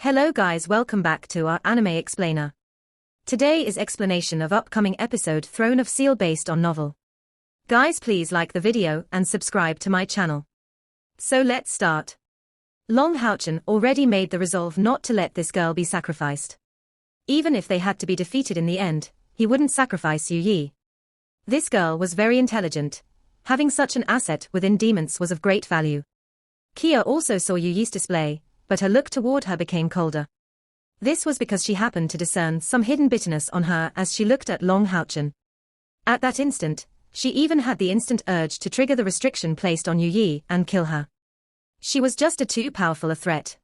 Hello guys, welcome back to our anime explainer. Today is explanation of upcoming episode Throne of Seal based on novel. Guys, please like the video and subscribe to my channel. So let's start. Long Houchin already made the resolve not to let this girl be sacrificed. Even if they had to be defeated in the end, he wouldn't sacrifice Yu Yi. This girl was very intelligent. Having such an asset within demons was of great value. Kia also saw Yu Yi's display, but her look toward her became colder. This was because she happened to discern some hidden bitterness on her as she looked at Long Houchin. At that instant, she even had the instant urge to trigger the restriction placed on Yu Yi and kill her. She was just too powerful a threat.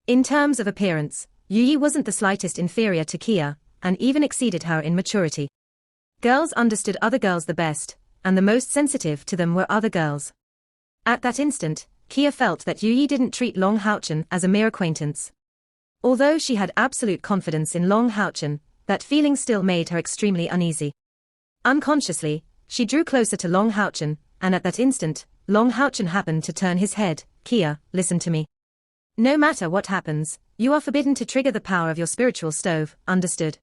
In terms of appearance, Yu Yi wasn't the slightest inferior to Kia, and even exceeded her in maturity. Girls understood other girls the best, and the most sensitive to them were other girls. At that instant, Kia felt that Yu Yi didn't treat Long Houchin as a mere acquaintance. Although she had absolute confidence in Long Houchin, that feeling still made her extremely uneasy. Unconsciously, she drew closer to Long Houchin, and at that instant, Long Houchin happened to turn his head. Kia, listen to me. No matter what happens, you are forbidden to trigger the power of your spiritual stove, understood?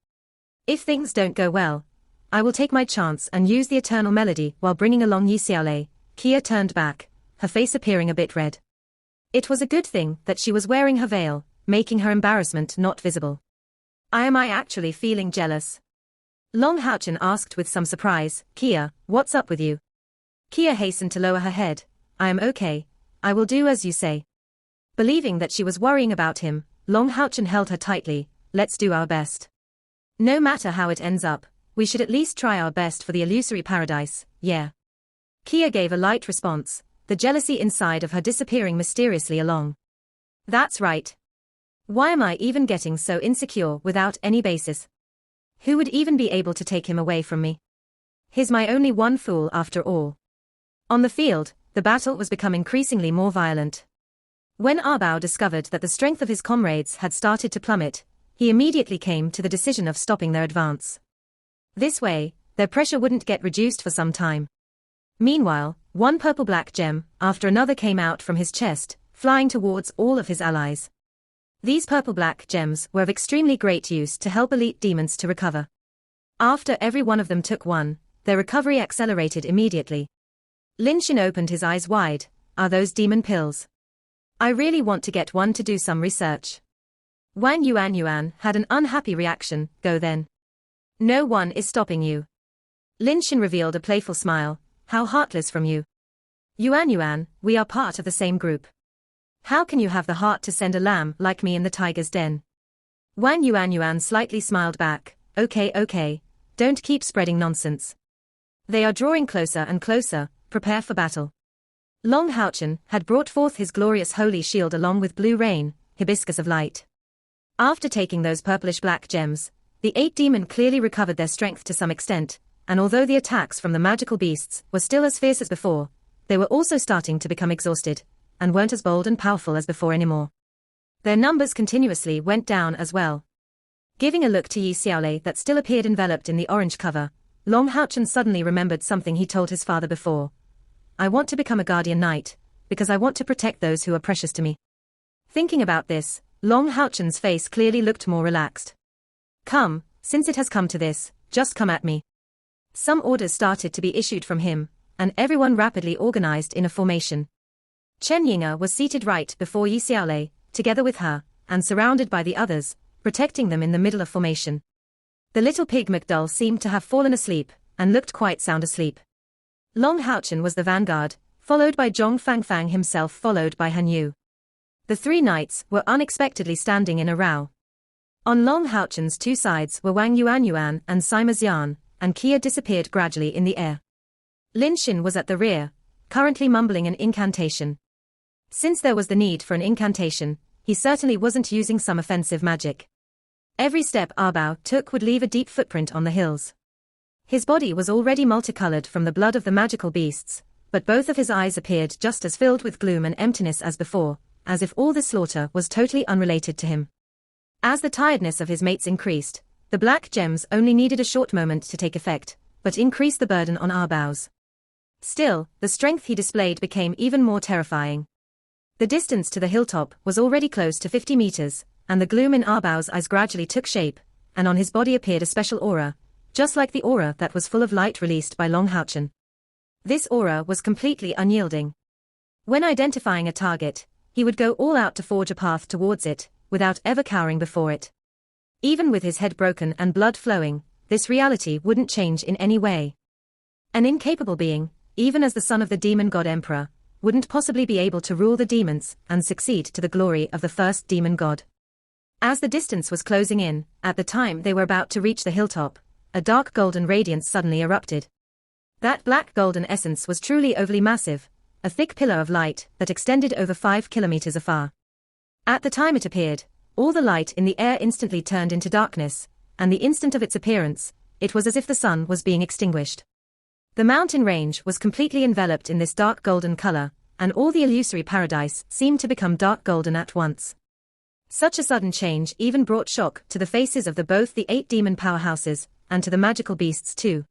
If things don't go well, I will take my chance and use the eternal melody while bringing along Yi Xiaolei. Kia turned back, her face appearing a bit red. It was a good thing that she was wearing her veil, making her embarrassment not visible. Am I actually feeling jealous? Long Houchin asked with some surprise. Kia, what's up with you? Kia hastened to lower her head. I am okay, I will do as you say. Believing that she was worrying about him, Long Houchin held her tightly. Let's do our best. No matter how it ends up, we should at least try our best for the illusory paradise, yeah. Kia gave a light response, the jealousy inside of her disappearing mysteriously along. That's right. Why am I even getting so insecure without any basis? Who would even be able to take him away from me? He's my only one fool after all. On the field, the battle was becoming increasingly more violent. When Arbao discovered that the strength of his comrades had started to plummet, he immediately came to the decision of stopping their advance. This way, their pressure wouldn't get reduced for some time. Meanwhile, one purple-black gem after another came out from his chest, flying towards all of his allies. These purple-black gems were of extremely great use to help elite demons to recover. After every one of them took one, their recovery accelerated immediately. Lin Xin opened his eyes wide. Are those demon pills? I really want to get one to do some research. Wang Yuan had an unhappy reaction. Go then. No one is stopping you. Lin Xin revealed a playful smile. How heartless from you. Yuan, we are part of the same group. How can you have the heart to send a lamb like me in the tiger's den? Wang Yuan slightly smiled back. Okay, don't keep spreading nonsense. They are drawing closer and closer, prepare for battle. Long Houchin had brought forth his glorious holy shield along with blue rain, hibiscus of light. After taking those purplish-black gems, the 8 demon clearly recovered their strength to some extent, and although the attacks from the magical beasts were still as fierce as before, they were also starting to become exhausted, and weren't as bold and powerful as before anymore. Their numbers continuously went down as well. Giving a look to Yi Xiaolei that still appeared enveloped in the orange cover, Long Houchin suddenly remembered something he told his father before. I want to become a guardian knight, because I want to protect those who are precious to me. Thinking about this, Long Houchin's face clearly looked more relaxed. Come, since it has come to this, just come at me. Some orders started to be issued from him, and everyone rapidly organized in a formation. Chen Yinga was seated right before Yi Xiaolei, together with her, and surrounded by the others, protecting them in the middle of formation. The little pig McDull seemed to have fallen asleep, and looked quite sound asleep. Long Houchin was the vanguard, followed by Zhong Fangfang himself, followed by Han Yu. The 3 knights were unexpectedly standing in a row. On Long Houchin's 2 sides were Wang Yuan and Sima Xian, and Kia disappeared gradually in the air. Lin Xin was at the rear, currently mumbling an incantation. Since there was the need for an incantation, he certainly wasn't using some offensive magic. Every step Arbao took would leave a deep footprint on the hills. His body was already multicolored from the blood of the magical beasts, but both of his eyes appeared just as filled with gloom and emptiness as before, as if all this slaughter was totally unrelated to him. As the tiredness of his mates increased, the black gems only needed a short moment to take effect, but increased the burden on Arbao's. Still, the strength he displayed became even more terrifying. The distance to the hilltop was already close to 50 meters, and the gloom in Arbao's eyes gradually took shape, and on his body appeared a special aura, just like the aura that was full of light released by Long Houchen. This aura was completely unyielding. When identifying a target, he would go all out to forge a path towards it, without ever cowering before it. Even with his head broken and blood flowing, this reality wouldn't change in any way. An incapable being, even as the son of the demon god emperor, wouldn't possibly be able to rule the demons and succeed to the glory of the first demon god. As the distance was closing in, at the time they were about to reach the hilltop, a dark golden radiance suddenly erupted. That black golden essence was truly overly massive, a thick pillar of light that extended over 5 kilometers afar. At the time it appeared, all the light in the air instantly turned into darkness, and the instant of its appearance, it was as if the sun was being extinguished. The mountain range was completely enveloped in this dark golden color, and all the illusory paradise seemed to become dark golden at once. Such a sudden change even brought shock to the faces of both the 8 demon powerhouses, and to the magical beasts too.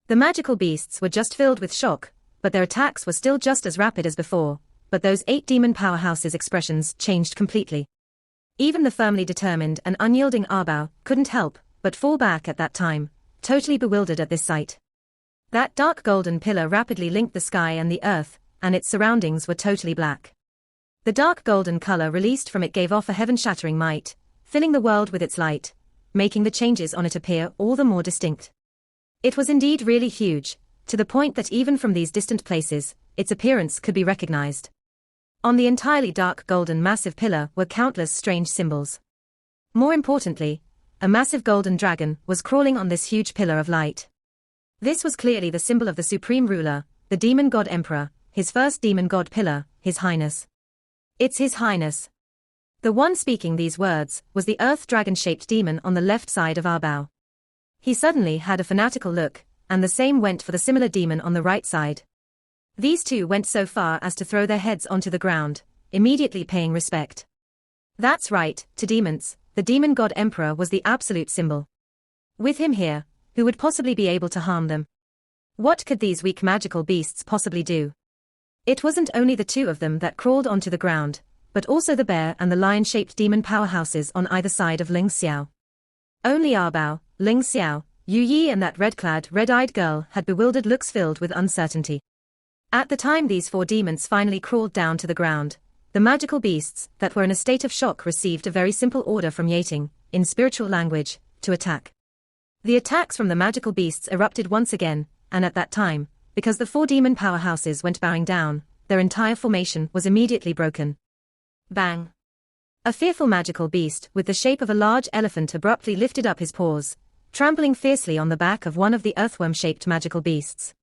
The magical beasts were just filled with shock, but their attacks were still just as rapid as before, but those 8 demon powerhouses' expressions changed completely. Even the firmly determined and unyielding Arbao couldn't help but fall back at that time, totally bewildered at this sight. That dark golden pillar rapidly linked the sky and the earth, and its surroundings were totally black. The dark golden color released from it gave off a heaven-shattering might, filling the world with its light, making the changes on it appear all the more distinct. It was indeed really huge, to the point that even from these distant places, its appearance could be recognized. On the entirely dark golden massive pillar were countless strange symbols. More importantly, a massive golden dragon was crawling on this huge pillar of light. This was clearly the symbol of the supreme ruler, the demon god emperor, his first demon god pillar, His Highness. It's His Highness. The one speaking these words was the earth dragon-shaped demon on the left side of Arbao. He suddenly had a fanatical look, and the same went for the similar demon on the right side. These two went so far as to throw their heads onto the ground, immediately paying respect. That's right, to demons, the demon god emperor was the absolute symbol. With him here, who would possibly be able to harm them? What could these weak magical beasts possibly do? It wasn't only the two of them that crawled onto the ground, but also the bear and the lion-shaped demon powerhouses on either side of Ling Xiao. Only Arbao, Ling Xiao, Yu Yi and that red-clad, red-eyed girl had bewildered looks filled with uncertainty. At the time these 4 demons finally crawled down to the ground, the magical beasts that were in a state of shock received a very simple order from Yating, in spiritual language, to attack. The attacks from the magical beasts erupted once again, and at that time, because the 4 demon powerhouses went bowing down, their entire formation was immediately broken. Bang! A fearful magical beast with the shape of a large elephant abruptly lifted up his paws, trampling fiercely on the back of one of the earthworm-shaped magical beasts.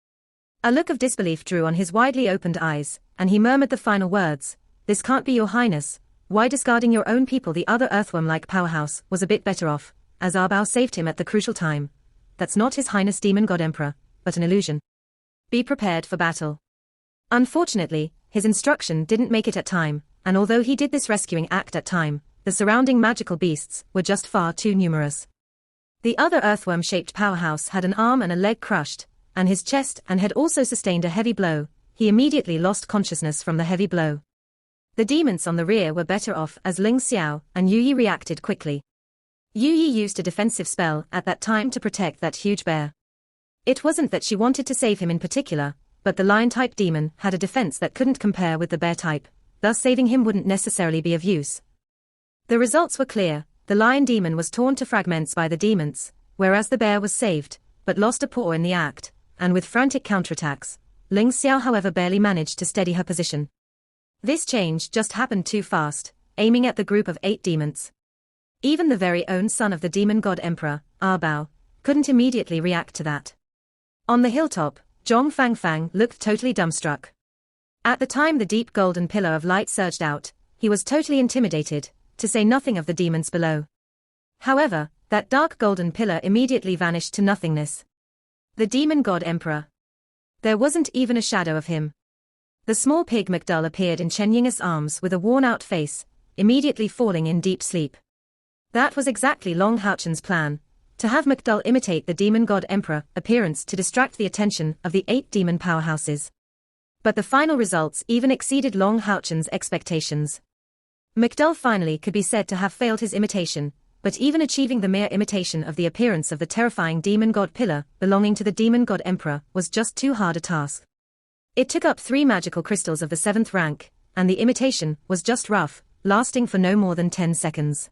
A look of disbelief drew on his widely opened eyes, and he murmured the final words, "This can't be your highness. Why discarding your own people?" The other earthworm-like powerhouse was a bit better off, as Arbao saved him at the crucial time. "That's not His Highness Demon God Emperor, but an illusion. Be prepared for battle." Unfortunately, his instruction didn't make it at time, and although he did this rescuing act at time, the surrounding magical beasts were just far too numerous. The other earthworm-shaped powerhouse had an arm and a leg crushed, and his chest and head also sustained a heavy blow. He immediately lost consciousness from the heavy blow. The demons on the rear were better off as Ling Xiao and Yu Yi reacted quickly. Yu Yi used a defensive spell at that time to protect that huge bear. It wasn't that she wanted to save him in particular, but the lion-type demon had a defense that couldn't compare with the bear type, thus saving him wouldn't necessarily be of use. The results were clear. The lion demon was torn to fragments by the demons, whereas the bear was saved, but lost a paw in the act, and with frantic counterattacks, Ling Xiao however barely managed to steady her position. This change just happened too fast, aiming at the group of 8 demons. Even the very own son of the demon god emperor, Arbao, couldn't immediately react to that. On the hilltop, Zhong Fangfang looked totally dumbstruck. At the time the deep golden pillar of light surged out, he was totally intimidated, to say nothing of the demons below. However, that dark golden pillar immediately vanished to nothingness. The demon god emperor. There wasn't even a shadow of him. The small pig McDull appeared in Chen Ying's arms with a worn-out face, immediately falling in deep sleep. That was exactly Long Houchen's plan, to have McDull imitate the demon god emperor appearance to distract the attention of the 8 demon powerhouses. But the final results even exceeded Long Houchen's expectations. McDull finally could be said to have failed his imitation, but even achieving the mere imitation of the appearance of the terrifying demon god pillar belonging to the demon god emperor was just too hard a task. It took up 3 magical crystals of the 7th rank, and the imitation was just rough, lasting for no more than 10 seconds.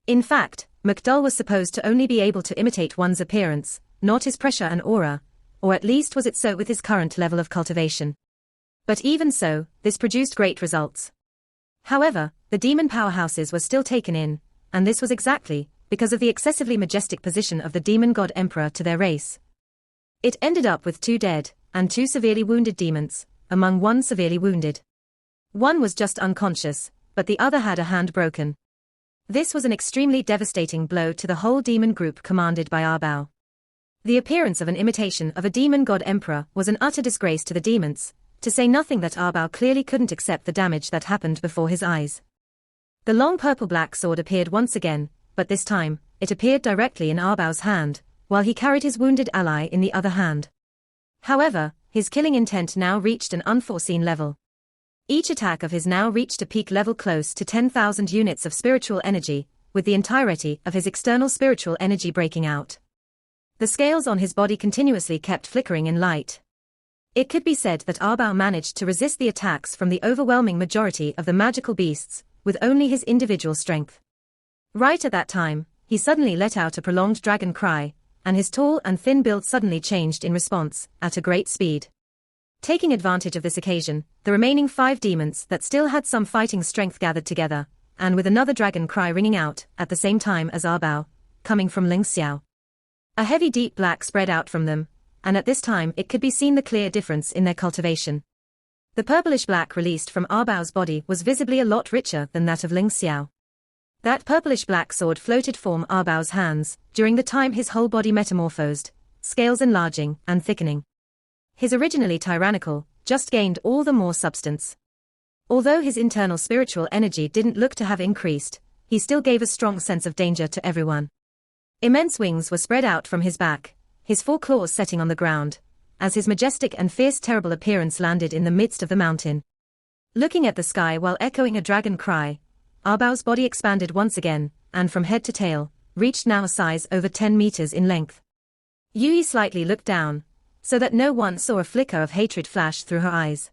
In fact, McDull was supposed to only be able to imitate one's appearance, not his pressure and aura, or at least was it so with his current level of cultivation. But even so, this produced great results. However, the demon powerhouses were still taken in, and this was exactly because of the excessively majestic position of the demon god emperor to their race. It ended up with 2 dead, and 2 severely wounded demons, among 1 severely wounded. One was just unconscious, but the other had a hand broken. This was an extremely devastating blow to the whole demon group commanded by Arbao. The appearance of an imitation of a demon god emperor was an utter disgrace to the demons, to say nothing that Arbao clearly couldn't accept the damage that happened before his eyes. The long purple-black sword appeared once again, but this time, it appeared directly in Arbao's hand, while he carried his wounded ally in the other hand. However, his killing intent now reached an unforeseen level. Each attack of his now reached a peak level close to 10,000 units of spiritual energy, with the entirety of his external spiritual energy breaking out. The scales on his body continuously kept flickering in light. It could be said that Arbao managed to resist the attacks from the overwhelming majority of the magical beasts, with only his individual strength. Right at that time, he suddenly let out a prolonged dragon cry, and his tall and thin build suddenly changed in response, at a great speed. Taking advantage of this occasion, the remaining 5 demons that still had some fighting strength gathered together, and with another dragon cry ringing out, at the same time as Arbao, coming from Ling Xiao. A heavy deep black spread out from them, and at this time it could be seen the clear difference in their cultivation. The purplish black released from Arbao's body was visibly a lot richer than that of Ling Xiao. That purplish black sword floated from Arbao's hands, during the time his whole body metamorphosed, scales enlarging and thickening. His originally tyrannical, just gained all the more substance. Although his internal spiritual energy didn't look to have increased, he still gave a strong sense of danger to everyone. Immense wings were spread out from his back, his 4 claws setting on the ground, as his majestic and fierce terrible appearance landed in the midst of the mountain. Looking at the sky while echoing a dragon cry, Arbao's body expanded once again, and from head to tail, reached now a size over 10 meters in length. Yui slightly looked down, so that no one saw a flicker of hatred flash through her eyes.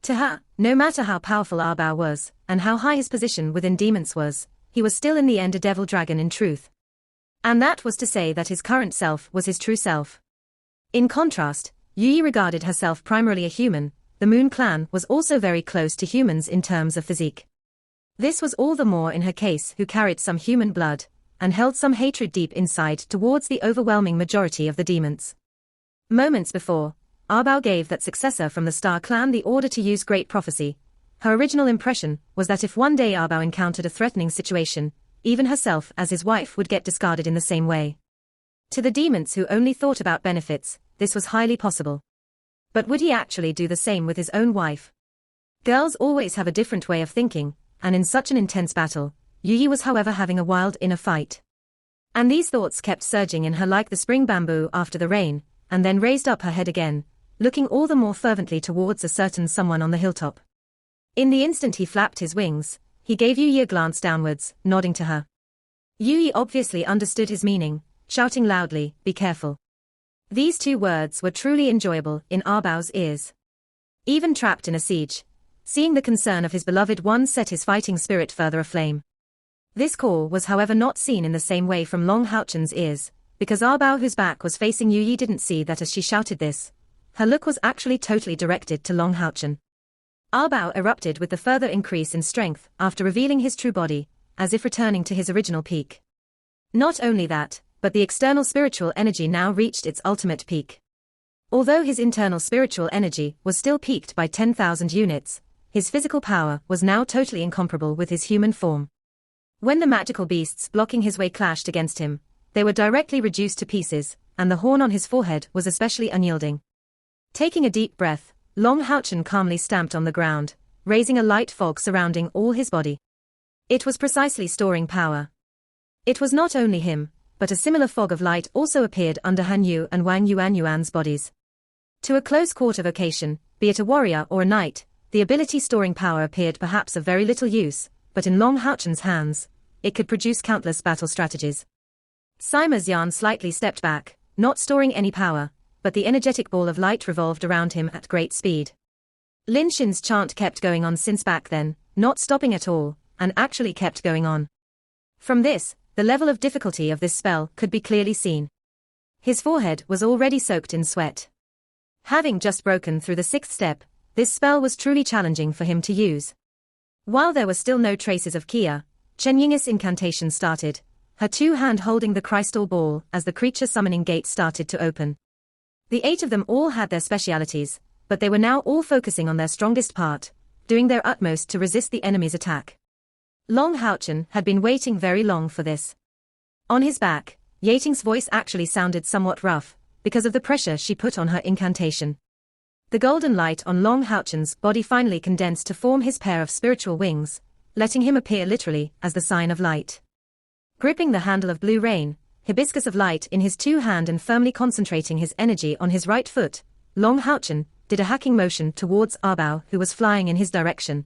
To her, no matter how powerful Arbao was, and how high his position within demons was, he was still in the end a devil dragon in truth. And that was to say that his current self was his true self. In contrast, Yui regarded herself primarily a human. The Moon clan was also very close to humans in terms of physique. This was all the more in her case, who carried some human blood, and held some hatred deep inside towards the overwhelming majority of the demons. Moments before, Arbao gave that successor from the Star clan the order to use great prophecy. Her original impression was that if one day Arbao encountered a threatening situation, even herself as his wife would get discarded in the same way. To the demons who only thought about benefits, this was highly possible. But would he actually do the same with his own wife? Girls always have a different way of thinking, and in such an intense battle, Yui was however having a wild inner fight. And these thoughts kept surging in her like the spring bamboo after the rain, and then raised up her head again, looking all the more fervently towards a certain someone on the hilltop. In the instant he flapped his wings, he gave Yui a glance downwards, nodding to her. Yui obviously understood his meaning, shouting loudly, "Be careful." These 2 words were truly enjoyable in Arbao's ears. Even trapped in a siege, seeing the concern of his beloved one set his fighting spirit further aflame. This call was however not seen in the same way from Long Houchen's ears, because Arbao, whose back was facing Yui, didn't see that as she shouted this. Her look was actually totally directed to Long Houchen. Arbao erupted with the further increase in strength after revealing his true body, as if returning to his original peak. Not only that, but the external spiritual energy now reached its ultimate peak. Although his internal spiritual energy was still peaked by 10,000 units, his physical power was now totally incomparable with his human form. When the magical beasts blocking his way clashed against him, they were directly reduced to pieces, and the horn on his forehead was especially unyielding. Taking a deep breath, Long Houchen calmly stamped on the ground, raising a light fog surrounding all his body. It was precisely storing power. It was not only him, but a similar fog of light also appeared under Han Yu and Wang Yuan's bodies. To a close quarter vocation, be it a warrior or a knight, the ability storing power appeared perhaps of very little use, but in Long Houchen's hands, it could produce countless battle strategies. Sima Xian slightly stepped back, not storing any power, but the energetic ball of light revolved around him at great speed. Lin Xin's chant kept going on since back then, not stopping at all, and actually kept going on. From this, the level of difficulty of this spell could be clearly seen. His forehead was already soaked in sweat. Having just broken through the 6th step, this spell was truly challenging for him to use. While there were still no traces of Kia, Chen Ying's incantation started, her 2 hand holding the crystal ball as the creature summoning gate started to open. The 8 of them all had their specialities, but they were now all focusing on their strongest part, doing their utmost to resist the enemy's attack. Long Houchen had been waiting very long for this. On his back, Yating's voice actually sounded somewhat rough, because of the pressure she put on her incantation. The golden light on Long Houchen's body finally condensed to form his pair of spiritual wings, letting him appear literally as the sign of light. Gripping the handle of Blue Rain, hibiscus of light in his 2 hand and firmly concentrating his energy on his right foot, Long Houchen did a hacking motion towards Arbao, who was flying in his direction.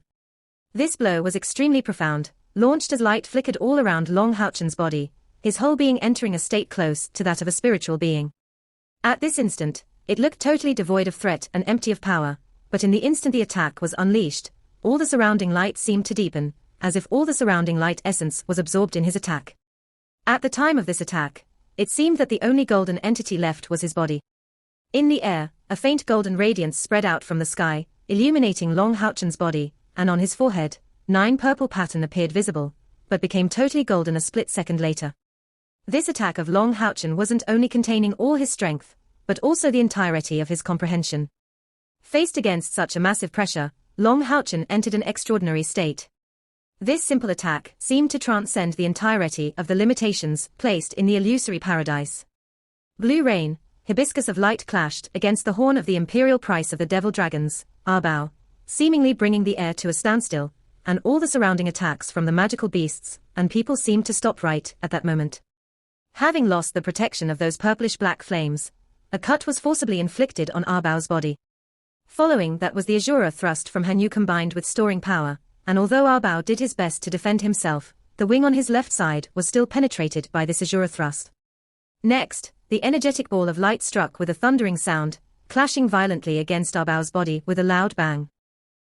This blow was extremely profound, launched as light flickered all around Long Houchen's body, his whole being entering a state close to that of a spiritual being. At this instant, it looked totally devoid of threat and empty of power, but in the instant the attack was unleashed, all the surrounding light seemed to deepen, as if all the surrounding light essence was absorbed in his attack. At the time of this attack, it seemed that the only golden entity left was his body. In the air, a faint golden radiance spread out from the sky, illuminating Long Houchen's body, and on his forehead, 9 purple pattern appeared visible, but became totally golden a split second later. This attack of Long Houchen wasn't only containing all his strength, but also the entirety of his comprehension. Faced against such a massive pressure, Long Houchen entered an extraordinary state. This simple attack seemed to transcend the entirety of the limitations placed in the illusory paradise. Blue Rain, hibiscus of light clashed against the horn of the imperial price of the devil dragons, Arbao, seemingly bringing the air to a standstill, and all the surrounding attacks from the magical beasts and people seemed to stop right at that moment. Having lost the protection of those purplish-black flames, a cut was forcibly inflicted on Arbao's body. Following that was the Azura thrust from Hanyu combined with storing power, and although Arbao did his best to defend himself, the wing on his left side was still penetrated by this Azura thrust. Next, the energetic ball of light struck with a thundering sound, clashing violently against Arbao's body with a loud bang.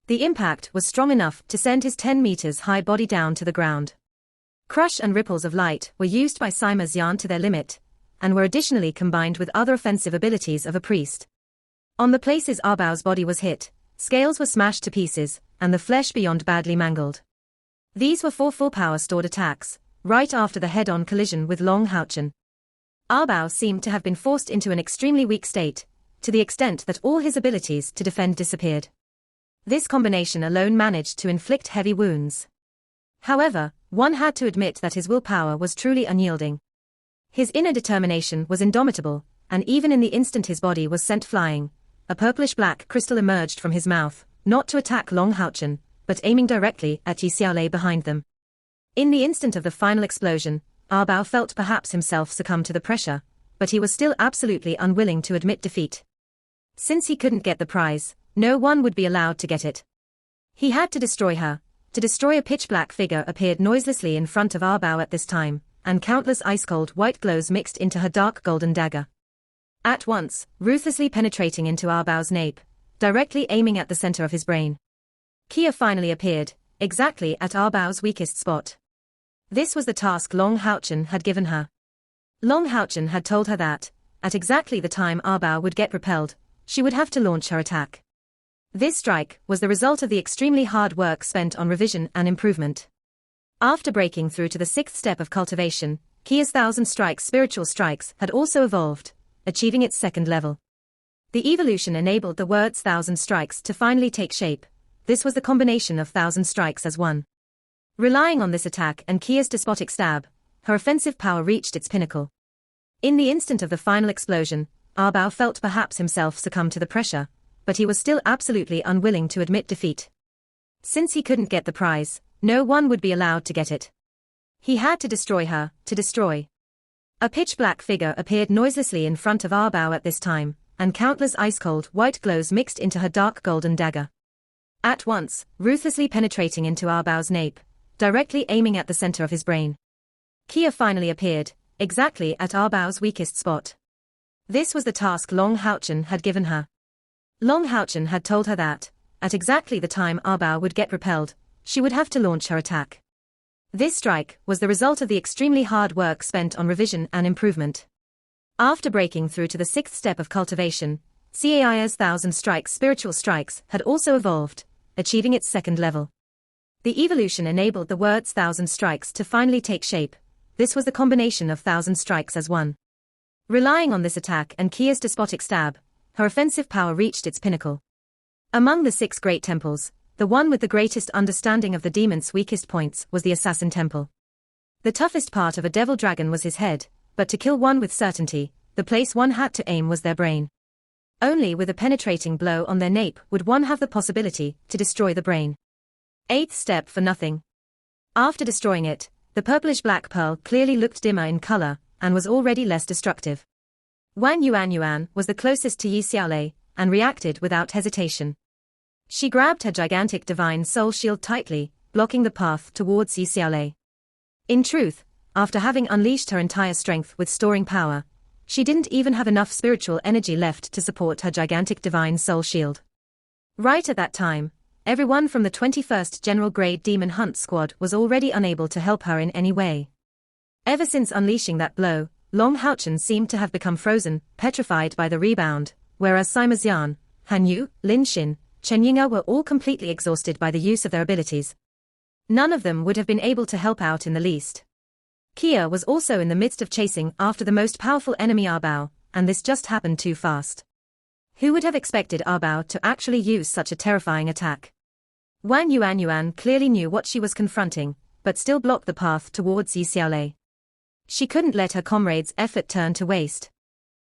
The impact was strong enough to send his 10 meters high body down to the ground. Crush and ripples of light were used by Sima Xian to their limit, and were additionally combined with other offensive abilities of a priest. On the places Arbao's body was hit, scales were smashed to pieces, and the flesh beyond badly mangled. These were 4 full power stored attacks, right after the head-on collision with Long Houchen. Arbao seemed to have been forced into an extremely weak state, to the extent that all his abilities to defend disappeared. This combination alone managed to inflict heavy wounds. However, one had to admit that his willpower was truly unyielding. His inner determination was indomitable, and even in the instant his body was sent flying, a purplish-black crystal emerged from his mouth, not to attack Long Houchen, but aiming directly at Yi Xiaolei behind them. In the instant of the final explosion, Arbao felt perhaps himself succumb to the pressure, but he was still absolutely unwilling to admit defeat. Since he couldn't get the prize, no one would be allowed to get it. He had to destroy her. To destroy a pitch-black figure appeared noiselessly in front of Arbao at this time, and countless ice-cold white glows mixed into her dark golden dagger. At once, ruthlessly penetrating into Arbao's nape, directly aiming at the center of his brain. Kia finally appeared, exactly at Arbao's weakest spot. This was the task Long Houchen had given her. Long Houchen had told her that, at exactly the time Arbao would get repelled, she would have to launch her attack. This strike was the result of the extremely hard work spent on revision and improvement. After breaking through to the 6th step of cultivation, Kia's 1,000 strikes spiritual strikes had also evolved, achieving its 2nd level. The evolution enabled the words 1,000 strikes to finally take shape. This was the combination of 1,000 strikes as one. Relying on this attack and Kia's despotic stab, her offensive power reached its pinnacle. In the instant of the final explosion, Arbao felt perhaps himself succumb to the pressure, but he was still absolutely unwilling to admit defeat. Since he couldn't get the prize, no one would be allowed to get it. He had to destroy her, to destroy. A pitch-black figure appeared noiselessly in front of Arbao at this time, and countless ice-cold white glows mixed into her dark golden dagger. At once, ruthlessly penetrating into Arbao's nape, directly aiming at the center of his brain. Kia finally appeared, exactly at Arbao's weakest spot. This was the task Long Houchen had given her. Long Houchen had told her that, at exactly the time Arbao would get repelled, she would have to launch her attack. This strike was the result of the extremely hard work spent on revision and improvement. After breaking through to the 6th step of cultivation, Cai's Thousand Strikes spiritual strikes had also evolved, achieving its 2nd level. The evolution enabled the words Thousand Strikes to finally take shape. This was the combination of Thousand Strikes as one. Relying on this attack and Kia's despotic stab, her offensive power reached its pinnacle. Among the 6 great temples, the one with the greatest understanding of the demon's weakest points was the Assassin Temple. The toughest part of a devil dragon was his head, but to kill one with certainty, the place one had to aim was their brain. Only with a penetrating blow on their nape would one have the possibility to destroy the brain. 8th step for nothing. After destroying it, the purplish-black pearl clearly looked dimmer in color and was already less destructive. Wang Yuanyuan was the closest to Yi Xiaolei and reacted without hesitation. She grabbed her gigantic divine soul shield tightly, blocking the path towards Yi Xiaolei. In truth, after having unleashed her entire strength with storing power, she didn't even have enough spiritual energy left to support her gigantic divine soul shield. Right at that time, everyone from the 21st General Grade Demon Hunt Squad was already unable to help her in any way. Ever since unleashing that blow, Long Houchen seemed to have become frozen, petrified by the rebound, whereas Sima Xian, Han Yu, Lin Xin, Chen Ying'er were all completely exhausted by the use of their abilities. None of them would have been able to help out in the least. Kia was also in the midst of chasing after the most powerful enemy Arbao, and this just happened too fast. Who would have expected Arbao to actually use such a terrifying attack? Wang Yuanyuan clearly knew what she was confronting, but still blocked the path towards Yi Xiaolei. She couldn't let her comrade's effort turn to waste.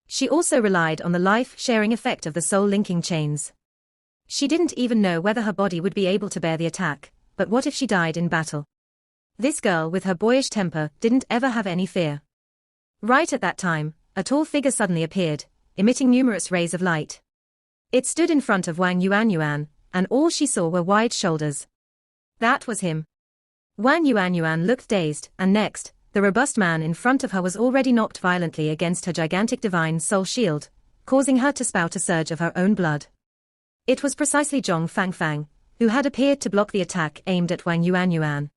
She also relied on the life-sharing effect of the soul-linking chains. She didn't even know whether her body would be able to bear the attack, but what if she died in battle? This girl with her boyish temper didn't ever have any fear. Right at that time, a tall figure suddenly appeared, emitting numerous rays of light. It stood in front of Wang Yuanyuan, and all she saw were wide shoulders. That was him. Wang Yuanyuan looked dazed, and next, the robust man in front of her was already knocked violently against her gigantic divine soul shield, causing her to spout a surge of her own blood. It was precisely Zhong Fangfang, who had appeared to block the attack aimed at Wang Yuanyuan.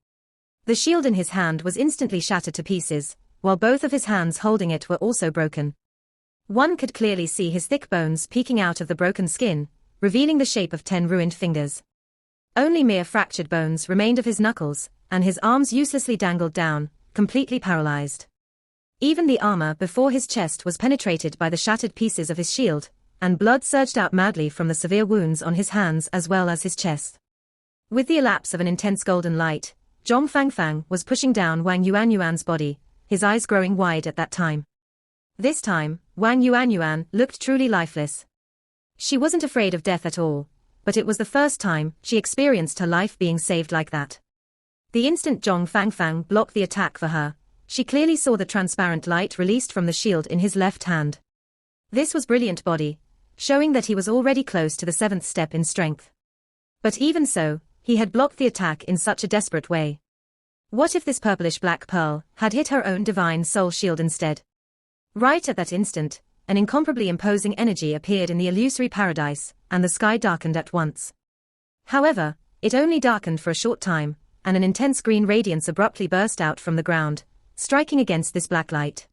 The shield in his hand was instantly shattered to pieces, while both of his hands holding it were also broken. One could clearly see his thick bones peeking out of the broken skin, revealing the shape of 10 ruined fingers. Only mere fractured bones remained of his knuckles, and his arms uselessly dangled down, completely paralyzed. Even the armor before his chest was penetrated by the shattered pieces of his shield, and blood surged out madly from the severe wounds on his hands as well as his chest. With the elapse of an intense golden light, Zhong Fangfang was pushing down Wang Yuanyuan's body, his eyes growing wide at that time. This time, Wang Yuanyuan looked truly lifeless. She wasn't afraid of death at all, but it was the first time she experienced her life being saved like that. The instant Zhong Fangfang blocked the attack for her, she clearly saw the transparent light released from the shield in his left hand. This was brilliant body, showing that he was already close to the 7th step in strength. But even so, he had blocked the attack in such a desperate way. What if this purplish-black pearl had hit her own divine soul shield instead? Right at that instant, an incomparably imposing energy appeared in the illusory paradise, and the sky darkened at once. However, it only darkened for a short time, and an intense green radiance abruptly burst out from the ground, striking against this black light.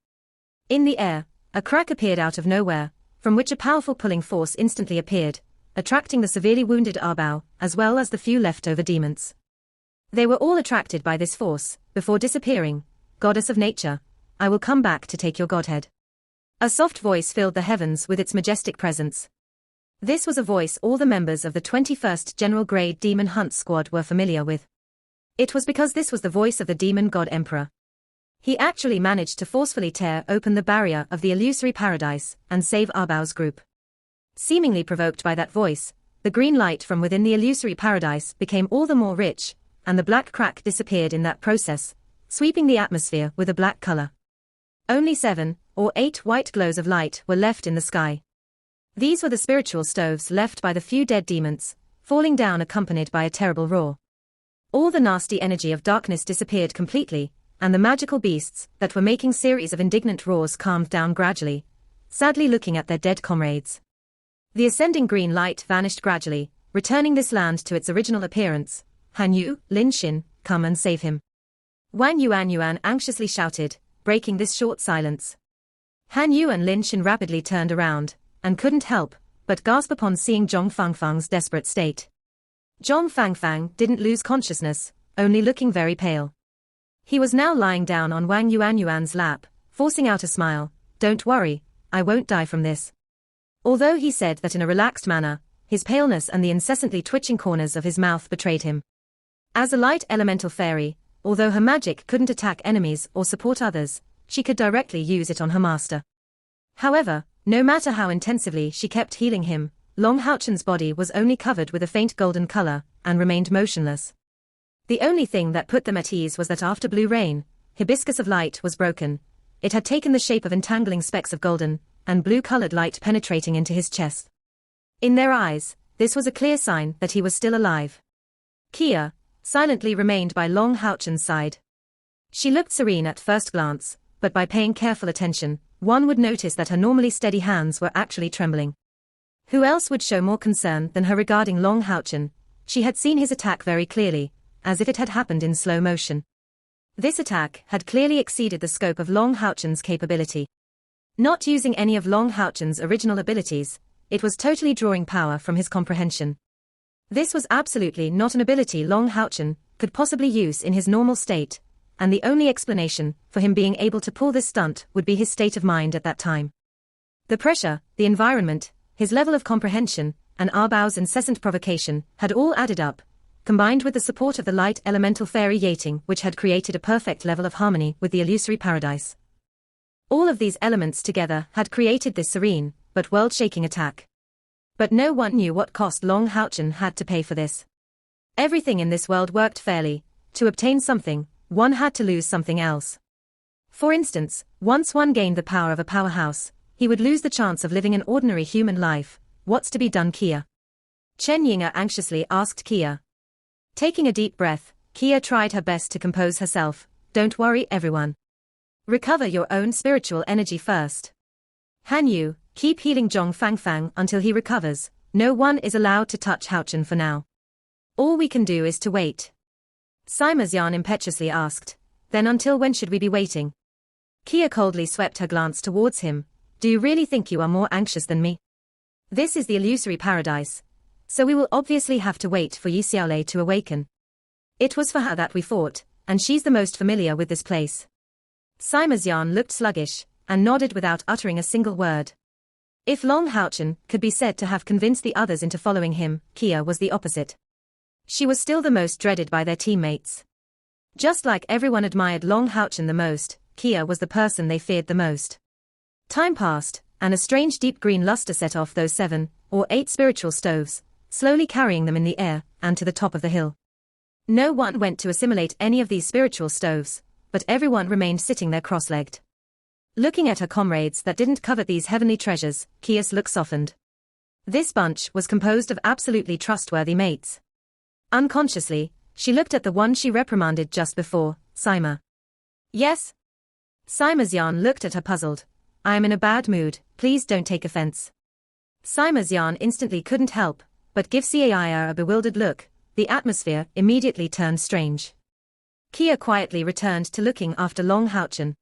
In the air, a crack appeared out of nowhere, from which a powerful pulling force instantly appeared, attracting the severely wounded Arbao, as well as the few leftover demons. They were all attracted by this force, before disappearing. Goddess of nature, I will come back to take your godhead. A soft voice filled the heavens with its majestic presence. This was a voice all the members of the 21st General Grade Demon Hunt Squad were familiar with. It was because this was the voice of the Demon God Emperor. He actually managed to forcefully tear open the barrier of the illusory paradise and save Arbao's group. Seemingly provoked by that voice, the green light from within the illusory paradise became all the more rich, and the black crack disappeared in that process, sweeping the atmosphere with a black color. Only 7 or 8 white glows of light were left in the sky. These were the spiritual stoves left by the few dead demons, falling down accompanied by a terrible roar. All the nasty energy of darkness disappeared completely, and the magical beasts that were making series of indignant roars calmed down gradually, sadly looking at their dead comrades. The ascending green light vanished gradually, returning this land to its original appearance. Han Yu, Lin Xin, come and save him. Wang Yuan anxiously shouted, breaking this short silence. Han Yu and Lin Xin rapidly turned around, and couldn't help but gasp upon seeing Zhong Fangfang's desperate state. Zhong Fangfang didn't lose consciousness, only looking very pale. He was now lying down on Wang Yuan's lap, forcing out a smile. Don't worry, I won't die from this. Although he said that in a relaxed manner, his paleness and the incessantly twitching corners of his mouth betrayed him. As a light elemental fairy, although her magic couldn't attack enemies or support others, she could directly use it on her master. However, no matter how intensively she kept healing him, Long Houchen's body was only covered with a faint golden color, and remained motionless. The only thing that put them at ease was that after Blue Rain, Hibiscus of Light was broken. It had taken the shape of entangling specks of golden and blue-colored light penetrating into his chest. In their eyes, this was a clear sign that he was still alive. Kia silently remained by Long Houchen's side. She looked serene at first glance, but by paying careful attention, one would notice that her normally steady hands were actually trembling. Who else would show more concern than her regarding Long Houchen? She had seen his attack very clearly, as if it had happened in slow motion. This attack had clearly exceeded the scope of Long Houchen's capability. Not using any of Long Houchen's original abilities, it was totally drawing power from his comprehension. This was absolutely not an ability Long Houchen could possibly use in his normal state, and the only explanation for him being able to pull this stunt would be his state of mind at that time. The pressure, the environment, his level of comprehension, and Arbao's incessant provocation had all added up, combined with the support of the light elemental fairy Yating, which had created a perfect level of harmony with the illusory paradise. All of these elements together had created this serene, but world-shaking attack. But no one knew what cost Long Houchen had to pay for this. Everything in this world worked fairly. To obtain something, one had to lose something else. For instance, once one gained the power of a powerhouse, he would lose the chance of living an ordinary human life. What's to be done, Kia? Chen Yinga anxiously asked Kia. Taking a deep breath, Kia tried her best to compose herself. Don't worry, everyone. Recover your own spiritual energy first. Han Yu, keep healing Zhong Fangfang until he recovers. No one is allowed to touch Houchen for now. All we can do is to wait. Sima Xian impetuously asked. Then until when should we be waiting? Kia coldly swept her glance towards him. Do you really think you are more anxious than me? This is the illusory paradise, so we will obviously have to wait for Yi Xiaolei to awaken. It was for her that we fought, and she's the most familiar with this place. Sima Xian looked sluggish, and nodded without uttering a single word. If Long Houchen could be said to have convinced the others into following him, Kia was the opposite. She was still the most dreaded by their teammates. Just like everyone admired Long Houchen the most, Kia was the person they feared the most. Time passed, and a strange deep green luster set off those 7 or 8 spiritual stoves, slowly carrying them in the air and to the top of the hill. No one went to assimilate any of these spiritual stoves, but everyone remained sitting there cross-legged. Looking at her comrades that didn't covet these heavenly treasures, Kia's look softened. This bunch was composed of absolutely trustworthy mates. Unconsciously, she looked at the one she reprimanded just before, Sima. Yes? Sima Xian looked at her puzzled. I am in a bad mood, please don't take offense. Sima Xian instantly couldn't help but give Caia a bewildered look. The atmosphere immediately turned strange. Kia quietly returned to looking after Long Houchen.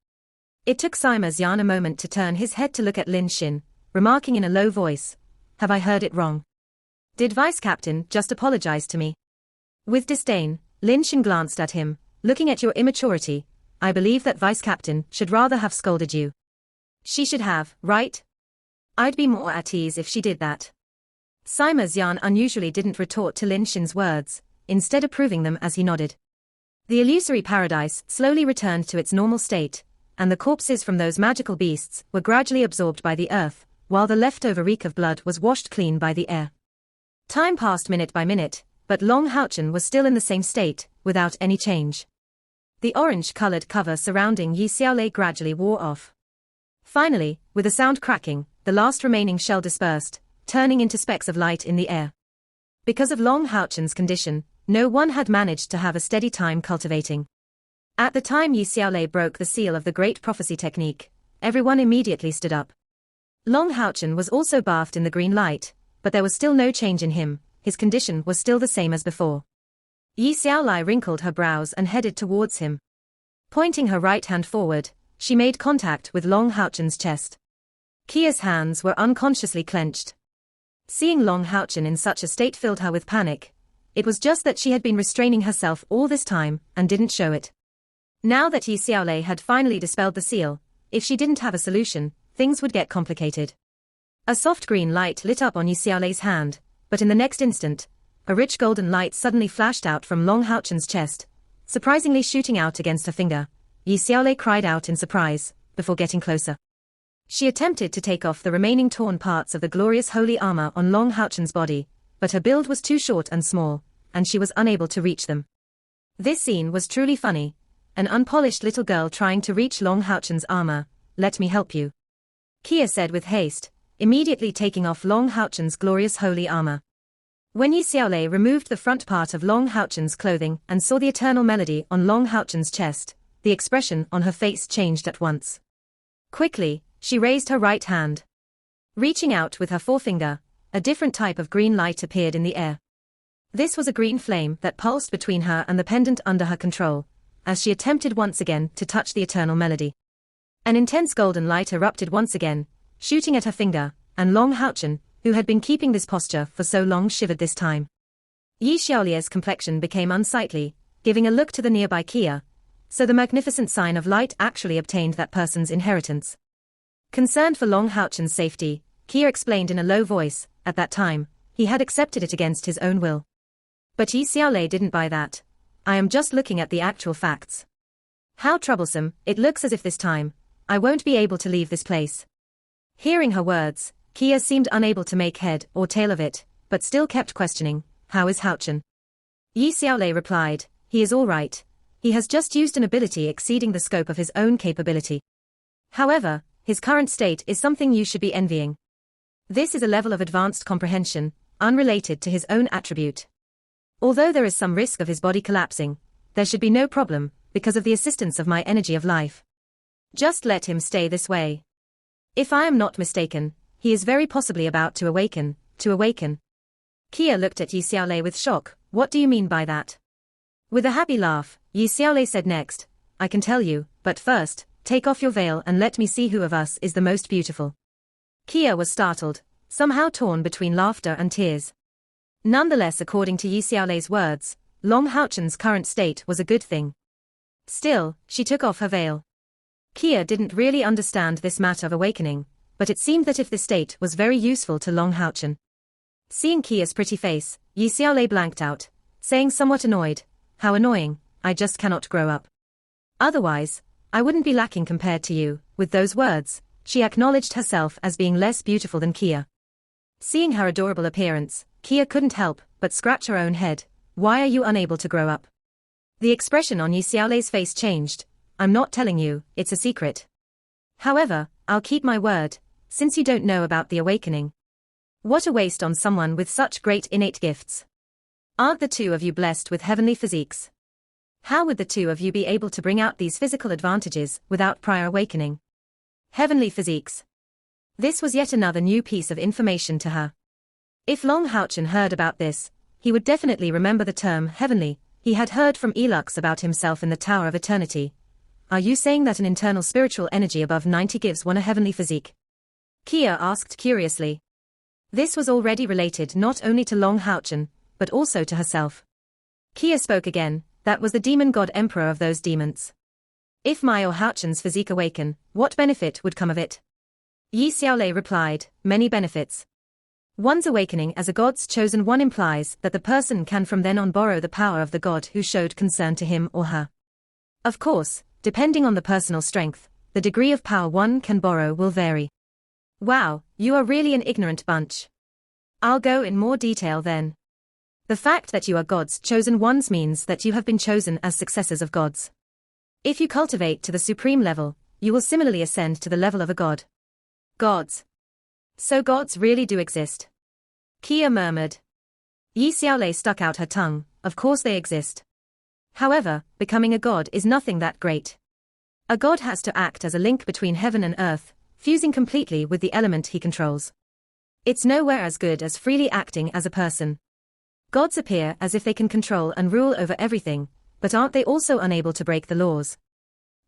It took Sima Xian a moment to turn his head to look at Lin Xin, remarking in a low voice, have I heard it wrong? Did Vice Captain just apologize to me? With disdain, Lin Xin glanced at him, looking at your immaturity. I believe that Vice Captain should rather have scolded you. She should have, right? I'd be more at ease if she did that. Sima Xian unusually didn't retort to Lin Xin's words, instead approving them as he nodded. The illusory paradise slowly returned to its normal state, and the corpses from those magical beasts were gradually absorbed by the earth, while the leftover reek of blood was washed clean by the air. Time passed minute by minute, but Long Houchen was still in the same state, without any change. The orange-colored cover surrounding Yi Xiaolei gradually wore off. Finally, with a sound cracking, the last remaining shell dispersed, turning into specks of light in the air. Because of Long Houchen's condition, no one had managed to have a steady time cultivating. At the time Yi Xiaolei broke the seal of the Great Prophecy technique, everyone immediately stood up. Long Haochen was also bathed in the green light, but there was still no change in him, his condition was still the same as before. Yi Xiaolei wrinkled her brows and headed towards him. Pointing her right hand forward, she made contact with Long Haochen's chest. Kia's hands were unconsciously clenched. Seeing Long Haochen in such a state filled her with panic. It was just that she had been restraining herself all this time, and didn't show it. Now that Yi Xiaolei had finally dispelled the seal, if she didn't have a solution, things would get complicated. A soft green light lit up on Yi Xiaolei's hand, but in the next instant, a rich golden light suddenly flashed out from Long Haochen's chest, surprisingly shooting out against her finger. Yi Xiaolei cried out in surprise, before getting closer. She attempted to take off the remaining torn parts of the glorious holy armor on Long Haochen's body, but her build was too short and small, and she was unable to reach them. This scene was truly funny. An unpolished little girl trying to reach Long Haochen's armor. "Let me help you," Kia said with haste, immediately taking off Long Haochen's glorious holy armor. When Yi Xiaolei removed the front part of Long Haochen's clothing and saw the eternal melody on Long Haochen's chest, the expression on her face changed at once. Quickly, she raised her right hand. Reaching out with her forefinger, a different type of green light appeared in the air. This was a green flame that pulsed between her and the pendant under her control, as she attempted once again to touch the eternal melody. An intense golden light erupted once again, shooting at her finger, and Long Haochen, who had been keeping this posture for so long, shivered this time. Yi Xiaolei's complexion became unsightly, giving a look to the nearby Kia, so the magnificent sign of light actually obtained that person's inheritance. Concerned for Long Haochen's safety, Kia explained in a low voice, at that time, he had accepted it against his own will. But Yi Xiaolei didn't buy that. "I am just looking at the actual facts. How troublesome, it looks as if this time, I won't be able to leave this place." Hearing her words, Kia seemed unable to make head or tail of it, but still kept questioning, "How is Haochen?" Yi Xiaolei replied, "He is all right. He has just used an ability exceeding the scope of his own capability. However, his current state is something you should be envying. This is a level of advanced comprehension, unrelated to his own attribute. Although there is some risk of his body collapsing, there should be no problem, because of the assistance of my energy of life. Just let him stay this way. If I am not mistaken, he is very possibly about to awaken. Kia looked at Yi Xiaolei with shock. "What do you mean by that?" With a happy laugh, Yi Xiaolei said next, "I can tell you, but first, take off your veil and let me see who of us is the most beautiful." Kia was startled, somehow torn between laughter and tears. Nonetheless, according to Yi Xiaolei's words, Long Haochen's current state was a good thing. Still, she took off her veil. Kia didn't really understand this matter of awakening, but it seemed that if this state was very useful to Long Haochen. Seeing Kia's pretty face, Yi Xiaolei blanked out, saying somewhat annoyed, "How annoying, I just cannot grow up. Otherwise, I wouldn't be lacking compared to you." With those words, she acknowledged herself as being less beautiful than Kia. Seeing her adorable appearance, Kia couldn't help but scratch her own head. "Why are you unable to grow up?" The expression on Yi Xiaolei's face changed. "I'm not telling you, it's a secret. However, I'll keep my word, since you don't know about the awakening. What a waste on someone with such great innate gifts. Aren't the two of you blessed with heavenly physiques? How would the two of you be able to bring out these physical advantages without prior awakening? Heavenly physiques." This was yet another new piece of information to her. If Long Haochen heard about this, he would definitely remember the term heavenly. He had heard from Elux about himself in the Tower of Eternity. "Are you saying that an internal spiritual energy above 90 gives one a heavenly physique?" Kia asked curiously. This was already related not only to Long Haochen, but also to herself. Kia spoke again, "That was the demon god emperor of those demons. If my or Haochen's physique awaken, what benefit would come of it?" Yi Xiaolei replied, "Many benefits. One's awakening as a god's chosen one implies that the person can from then on borrow the power of the god who showed concern to him or her. Of course, depending on the personal strength, the degree of power one can borrow will vary." "Wow, you are really an ignorant bunch. I'll go in more detail then. The fact that you are God's chosen ones means that you have been chosen as successors of gods. If you cultivate to the supreme level, you will similarly ascend to the level of a god." "Gods. So gods really do exist?" Kia murmured. Yi Xiaolei stuck out her tongue. Of course they exist. However, becoming a god is nothing that great. A god has to act as a link between heaven and earth, fusing completely with the element he controls. It's nowhere as good as freely acting as a person. Gods appear as if they can control and rule over everything, but aren't they also unable to break the laws?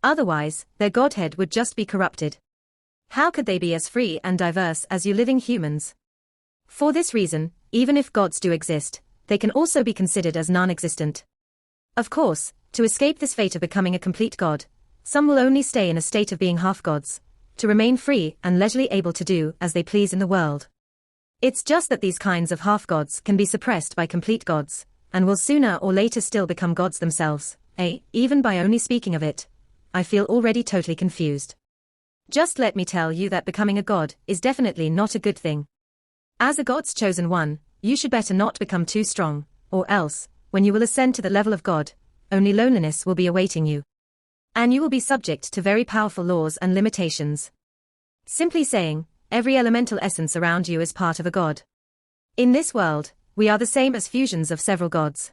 Otherwise, their godhead would just be corrupted. How could they be as free and diverse as you living humans? For this reason, even if gods do exist, they can also be considered as non-existent. Of course, to escape this fate of becoming a complete god, some will only stay in a state of being half-gods, to remain free and leisurely able to do as they please in the world. It's just that these kinds of half-gods can be suppressed by complete gods, and will sooner or later still become gods themselves. Even by only speaking of it, I feel already totally confused. Just let me tell you that becoming a god is definitely not a good thing. As a god's chosen one, you should better not become too strong, or else, when you will ascend to the level of God, only loneliness will be awaiting you. And you will be subject to very powerful laws and limitations. Simply saying, every elemental essence around you is part of a god. In this world, we are the same as fusions of several gods.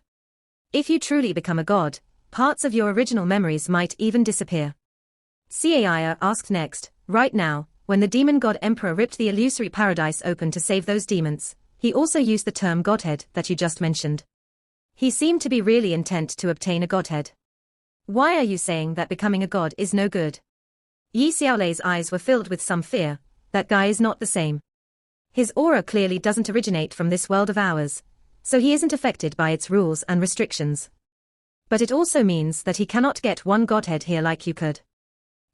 If you truly become a god, parts of your original memories might even disappear. Caia asked next, right now, when the demon god emperor ripped the illusory paradise open to save those demons, he also used the term godhead that you just mentioned. He seemed to be really intent to obtain a godhead. Why are you saying that becoming a god is no good? Yi Xiaolei's eyes were filled with some fear. That guy is not the same. His aura clearly doesn't originate from this world of ours, so he isn't affected by its rules and restrictions. But it also means that he cannot get one godhead here like you could.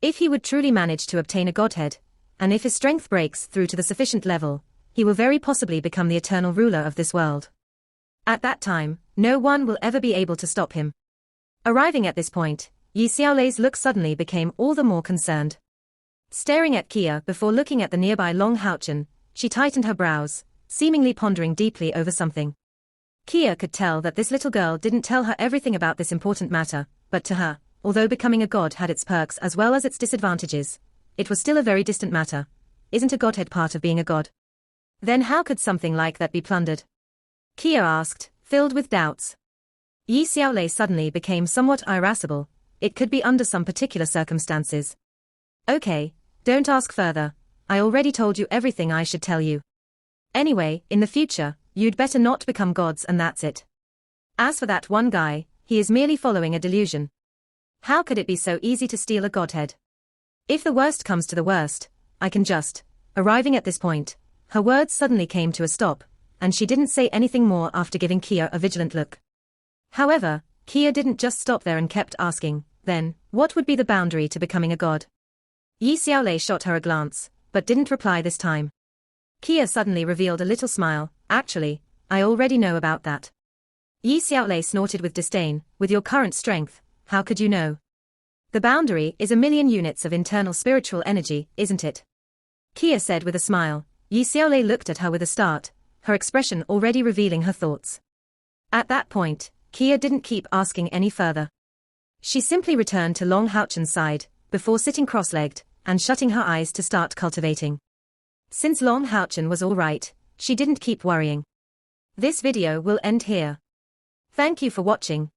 If he would truly manage to obtain a godhead, and if his strength breaks through to the sufficient level, he will very possibly become the eternal ruler of this world. At that time, no one will ever be able to stop him. Arriving at this point, Yi Xiaolei's look suddenly became all the more concerned. Staring at Kia before looking at the nearby Long Haochen, she tightened her brows, seemingly pondering deeply over something. Kia could tell that this little girl didn't tell her everything about this important matter, but to her, although becoming a god had its perks as well as its disadvantages, it was still a very distant matter. Isn't a godhead part of being a god? Then how could something like that be plundered? Kia asked, filled with doubts. Yi Xiaolei suddenly became somewhat irascible. It could be under some particular circumstances. Okay, don't ask further. I already told you everything I should tell you. Anyway, in the future, you'd better not become gods and that's it. As for that one guy, he is merely following a delusion. How could it be so easy to steal a godhead? If the worst comes to the worst, I can just... Arriving at this point, her words suddenly came to a stop, and she didn't say anything more after giving Kia a vigilant look. However, Kia didn't just stop there and kept asking, then, what would be the boundary to becoming a god? Yi Xiaolei shot her a glance, but didn't reply this time. Kia suddenly revealed a little smile. Actually, I already know about that. Yi Xiaolei snorted with disdain. With your current strength, how could you know? The boundary is 1,000,000 units of internal spiritual energy, isn't it? Kia said with a smile. Yi Xiaolei looked at her with a start, her expression already revealing her thoughts. At that point, Kia didn't keep asking any further. She simply returned to Long Haochen's side, before sitting cross-legged, and shutting her eyes to start cultivating. Since Long Haochen was alright, she didn't keep worrying. This video will end here. Thank you for watching.